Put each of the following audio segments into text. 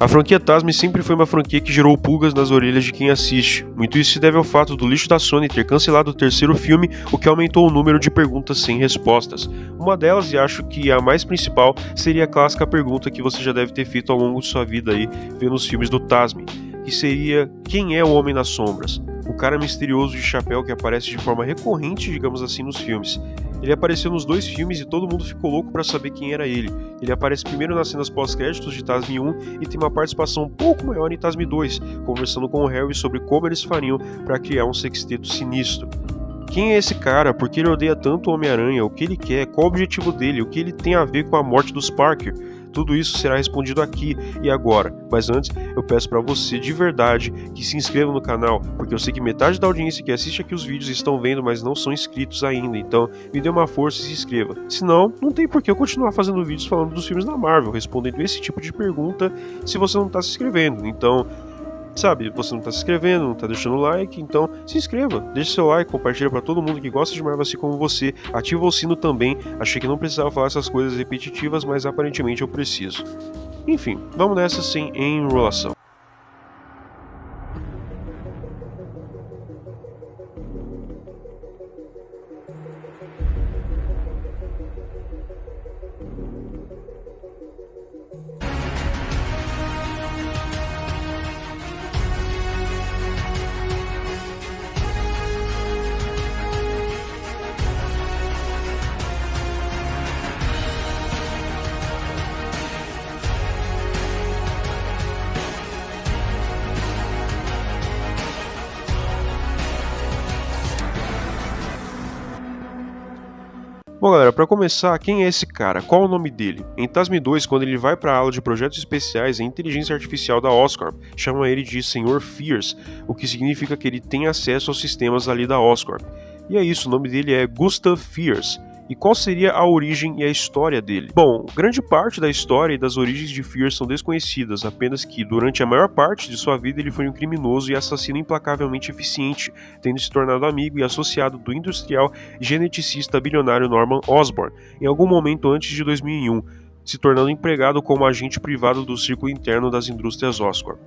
A franquia TASM sempre foi uma franquia que gerou pulgas nas orelhas de quem assiste. Muito isso se deve ao fato do lixo da Sony ter cancelado o terceiro filme, o que aumentou o número de perguntas sem respostas. Uma delas, e acho que a mais principal, seria a clássica pergunta que você já deve ter feito ao longo de sua vida aí, vendo os filmes do TASM, que seria: quem é o Homem nas Sombras? O cara misterioso de chapéu que aparece de forma recorrente, digamos assim, nos filmes. Ele apareceu nos dois filmes e todo mundo ficou louco para saber quem era ele. Ele aparece primeiro nas cenas pós-créditos de TASM 1 e tem uma participação um pouco maior em TASM 2, conversando com o Harry sobre como eles fariam para criar um sexteto sinistro. Quem é esse cara? Por que ele odeia tanto o Homem-Aranha? O que ele quer? Qual o objetivo dele? O que ele tem a ver com a morte dos Parker? Tudo isso será respondido aqui e agora, mas antes eu peço para você de verdade que se inscreva no canal, porque eu sei que metade da audiência que assiste aqui os vídeos estão vendo, mas não são inscritos ainda, então me dê uma força e se inscreva. Senão, não tem por que eu continuar fazendo vídeos falando dos filmes da Marvel, respondendo esse tipo de pergunta se você não está se inscrevendo. Então, sabe, você não tá se inscrevendo, não tá deixando o like, então se inscreva, deixe seu like, compartilha pra todo mundo que gosta de Marvel assim como você, ativa o sino também. Achei que não precisava falar essas coisas repetitivas, mas aparentemente eu preciso. Enfim, vamos nessa sem enrolação. Bom galera, para começar, quem é esse cara? Qual o nome dele? Em TASM 2, quando ele vai para a aula de projetos especiais, a inteligência artificial da Oscorp chama ele de Sr. Fierce, o que significa que ele tem acesso aos sistemas ali da Oscorp. E é isso, o nome dele é Gustav Fierce. E qual seria a origem e a história dele? Bom, grande parte da história e das origens de Fierce são desconhecidas, apenas que, durante a maior parte de sua vida, ele foi um criminoso e assassino implacavelmente eficiente, tendo se tornado amigo e associado do industrial e geneticista bilionário Norman Osborn, em algum momento antes de 2001, se tornando empregado como agente privado do círculo interno das indústrias Oscorp.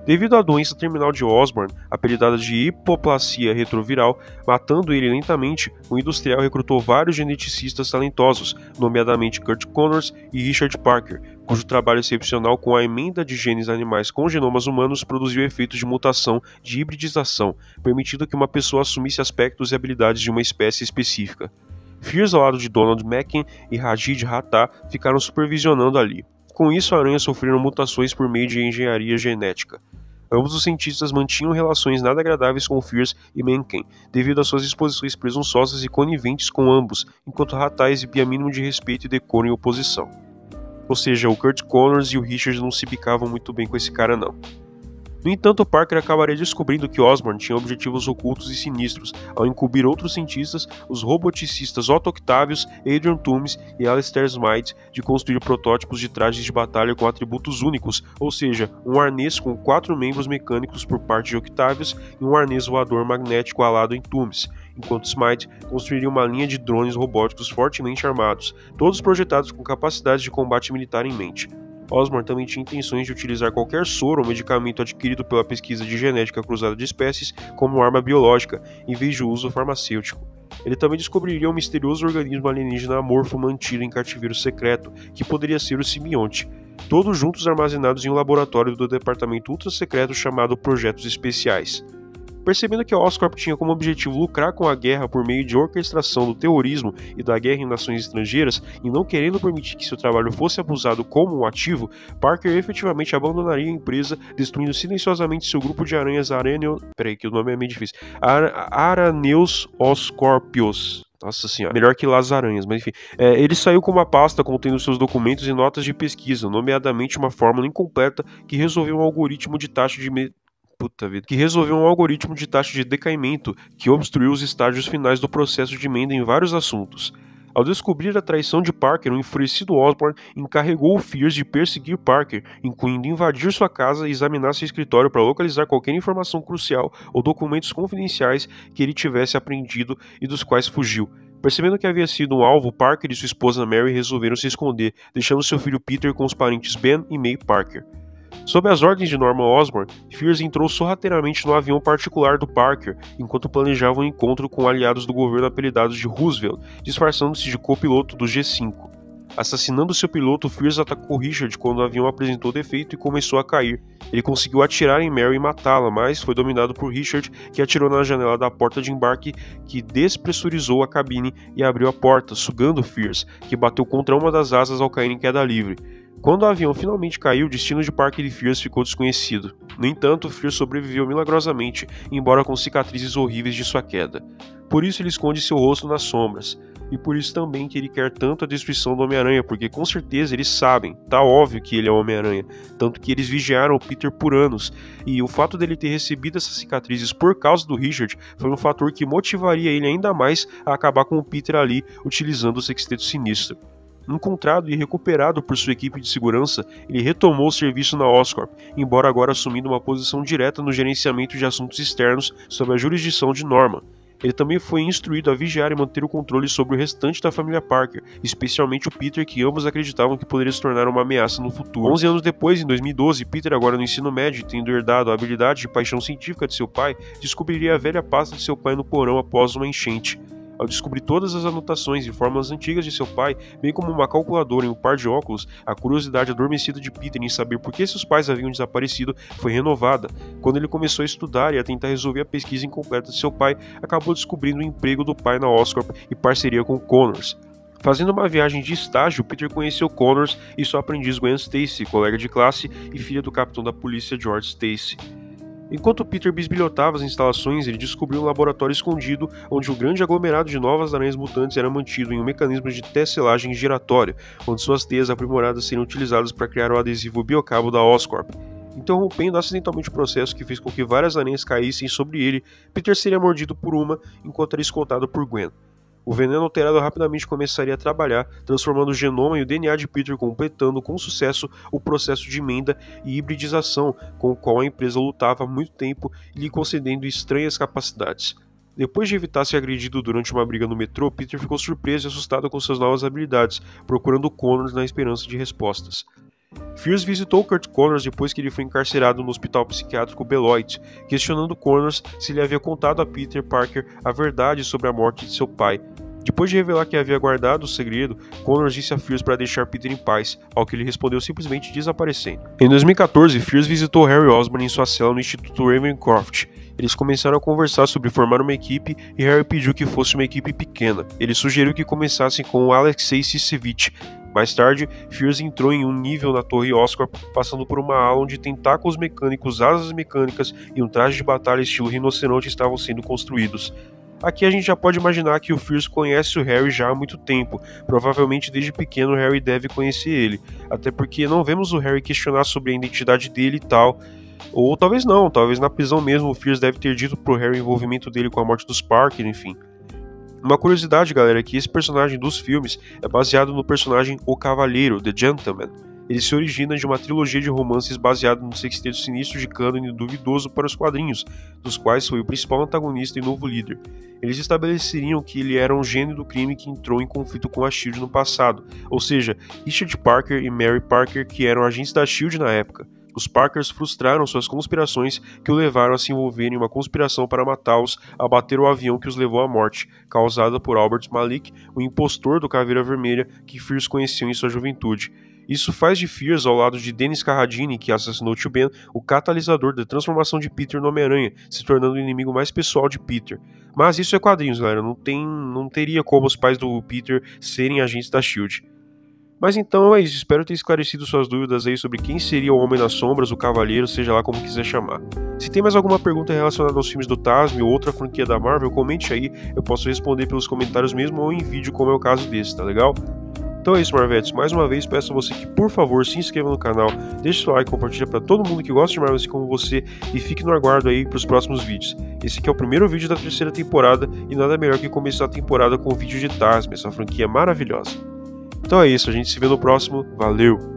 Devido à doença terminal de Osborn, apelidada de hipoplasia retroviral, matando ele lentamente, o industrial recrutou vários geneticistas talentosos, nomeadamente Kurt Connors e Richard Parker, cujo trabalho excepcional com a emenda de genes animais com genomas humanos produziu efeitos de mutação de hibridização, permitindo que uma pessoa assumisse aspectos e habilidades de uma espécie específica. Fierce, ao lado de Donald Macken e Rajid Ratha, ficaram supervisionando ali. Com isso, aranhas sofreram mutações por meio de engenharia genética. Ambos os cientistas mantinham relações nada agradáveis com Fierce e Mencken, devido às suas exposições presunçosas e coniventes com ambos, enquanto Ratha exibia mínimo de respeito e decoro em oposição. Ou seja, o Kurt Connors e o Richard não se bicavam muito bem com esse cara não. No entanto, Parker acabaria descobrindo que Osborn tinha objetivos ocultos e sinistros, ao incumbir outros cientistas, os roboticistas Otto Octavius, Adrian Toomes e Alistair Smythe, de construir protótipos de trajes de batalha com atributos únicos, ou seja, um arnês com 4 membros mecânicos por parte de Octavius e um arnês voador magnético alado em Toomes, enquanto Smythe construiria uma linha de drones robóticos fortemente armados, todos projetados com capacidades de combate militar em mente. Osborn também tinha intenções de utilizar qualquer soro ou medicamento adquirido pela pesquisa de genética cruzada de espécies como arma biológica, em vez de uso farmacêutico. Ele também descobriria um misterioso organismo alienígena amorfo mantido em cativeiro secreto, que poderia ser o simbionte, todos juntos armazenados em um laboratório do departamento ultra-secreto chamado Projetos Especiais. Percebendo que a Oscorp tinha como objetivo lucrar com a guerra por meio de orquestração do terrorismo e da guerra em nações estrangeiras, e não querendo permitir que seu trabalho fosse abusado como um ativo, Parker efetivamente abandonaria a empresa, destruindo silenciosamente seu grupo de aranhas Araneus Oscorpios. Nossa senhora, melhor que Las Aranhas, mas enfim. Ele saiu com uma pasta contendo seus documentos e notas de pesquisa, nomeadamente uma fórmula incompleta que resolveu um algoritmo de taxa de decaimento que obstruiu os estágios finais do processo de emenda em vários assuntos. Ao descobrir a traição de Parker, o enfurecido Osborn encarregou o Fierce de perseguir Parker, incluindo invadir sua casa e examinar seu escritório para localizar qualquer informação crucial ou documentos confidenciais que ele tivesse apreendido e dos quais fugiu. Percebendo que havia sido um alvo, Parker e sua esposa Mary resolveram se esconder, deixando seu filho Peter com os parentes Ben e May Parker. Sob as ordens de Norman Osborn, Fears entrou sorrateiramente no avião particular do Parker enquanto planejava um encontro com aliados do governo apelidados de Roosevelt, disfarçando-se de copiloto do G5. Assassinando seu piloto, Fears atacou Richard quando o avião apresentou defeito e começou a cair. Ele conseguiu atirar em Mary e matá-la, mas foi dominado por Richard, que atirou na janela da porta de embarque, que despressurizou a cabine e abriu a porta, sugando Fears, que bateu contra uma das asas ao cair em queda livre. Quando o avião finalmente caiu, o destino de Parker e Fears ficou desconhecido. No entanto, Fears sobreviveu milagrosamente, embora com cicatrizes horríveis de sua queda. Por isso ele esconde seu rosto nas sombras. E por isso também que ele quer tanto a destruição do Homem-Aranha, porque com certeza eles sabem, tá óbvio que ele é o Homem-Aranha, tanto que eles vigiaram o Peter por anos, e o fato dele ter recebido essas cicatrizes por causa do Richard foi um fator que motivaria ele ainda mais a acabar com o Peter ali, utilizando o Sexteto Sinistro. Encontrado e recuperado por sua equipe de segurança, ele retomou o serviço na Oscorp, embora agora assumindo uma posição direta no gerenciamento de assuntos externos sob a jurisdição de Norman. Ele também foi instruído a vigiar e manter o controle sobre o restante da família Parker, especialmente o Peter, que ambos acreditavam que poderia se tornar uma ameaça no futuro. 11 anos depois, em 2012, Peter, agora no ensino médio, tendo herdado a habilidade e paixão científica de seu pai, descobriria a velha pasta de seu pai no porão após uma enchente. Ao descobrir todas as anotações e fórmulas antigas de seu pai, bem como uma calculadora e um par de óculos, a curiosidade adormecida de Peter em saber por que seus pais haviam desaparecido foi renovada. Quando ele começou a estudar e a tentar resolver a pesquisa incompleta de seu pai, acabou descobrindo o emprego do pai na Oscorp e parceria com Connors. Fazendo uma viagem de estágio, Peter conheceu Connors e sua aprendiz Gwen Stacy, colega de classe e filha do capitão da polícia George Stacy. Enquanto Peter bisbilhotava as instalações, ele descobriu um laboratório escondido onde um grande aglomerado de novas aranhas mutantes era mantido em um mecanismo de tecelagem giratório, onde suas teias aprimoradas seriam utilizadas para criar o adesivo biocabo da Oscorp. Interrompendo acidentalmente o processo que fez com que várias aranhas caíssem sobre ele, Peter seria mordido por uma enquanto era escoltado por Gwen. O veneno alterado rapidamente começaria a trabalhar, transformando o genoma e o DNA de Peter, completando com sucesso o processo de emenda e hibridização com o qual a empresa lutava há muito tempo e lhe concedendo estranhas capacidades. Depois de evitar ser agredido durante uma briga no metrô, Peter ficou surpreso e assustado com suas novas habilidades, procurando Connors na esperança de respostas. Fears visitou Kurt Connors depois que ele foi encarcerado no hospital psiquiátrico Beloit, questionando Connors se ele havia contado a Peter Parker a verdade sobre a morte de seu pai. Depois de revelar que havia guardado o segredo, Connors disse a Fears para deixar Peter em paz, ao que ele respondeu simplesmente desaparecendo. Em 2014, Fears visitou Harry Osborn em sua cela no Instituto Ravencroft. Eles começaram a conversar sobre formar uma equipe e Harry pediu que fosse uma equipe pequena. Ele sugeriu que começassem com o Alexei Sisevich. Mais tarde, Fears entrou em um nível na torre Oscorp, passando por uma ala onde tentáculos mecânicos, asas mecânicas e um traje de batalha estilo rinoceronte estavam sendo construídos. Aqui a gente já pode imaginar que o Fears conhece o Harry já há muito tempo, provavelmente desde pequeno o Harry deve conhecer ele, até porque não vemos o Harry questionar sobre a identidade dele e tal, ou talvez não, talvez na prisão mesmo o Fears deve ter dito pro Harry o envolvimento dele com a morte dos Parker, enfim. Uma curiosidade, galera, é que esse personagem dos filmes é baseado no personagem O Cavaleiro, The Gentleman. Ele se origina de uma trilogia de romances baseada no Sexteto Sinistro de cânone duvidoso para os quadrinhos, dos quais foi o principal antagonista e novo líder. Eles estabeleceriam que ele era um gênio do crime que entrou em conflito com a SHIELD no passado, ou seja, Richard Parker e Mary Parker, que eram agentes da SHIELD na época. Os Parkers frustraram suas conspirações que o levaram a se envolver em uma conspiração para matá-los, abater o avião que os levou à morte, causada por Albert Malik, o impostor do Caveira Vermelha que Fears conheceu em sua juventude. Isso faz de Fears, ao lado de Dennis Carradine, que assassinou Tio Ben, o catalisador da transformação de Peter no Homem-Aranha, se tornando o inimigo mais pessoal de Peter. Mas isso é quadrinhos, galera, não teria como os pais do Peter serem agentes da SHIELD. Mas então é isso, espero ter esclarecido suas dúvidas aí sobre quem seria o Homem nas Sombras, o Cavaleiro, seja lá como quiser chamar. Se tem mais alguma pergunta relacionada aos filmes do Tasmi ou outra franquia da Marvel, comente aí, eu posso responder pelos comentários mesmo ou em vídeo, como é o caso desse, tá legal? Então é isso, Marvetes, mais uma vez peço a você que, por favor, se inscreva no canal, deixe seu like, compartilha para todo mundo que gosta de Marvel assim como você e fique no aguardo aí para os próximos vídeos. Esse aqui é o primeiro vídeo da terceira temporada e nada melhor que começar a temporada com o vídeo de Tasmi, essa franquia maravilhosa. Então é isso, a gente se vê no próximo, valeu!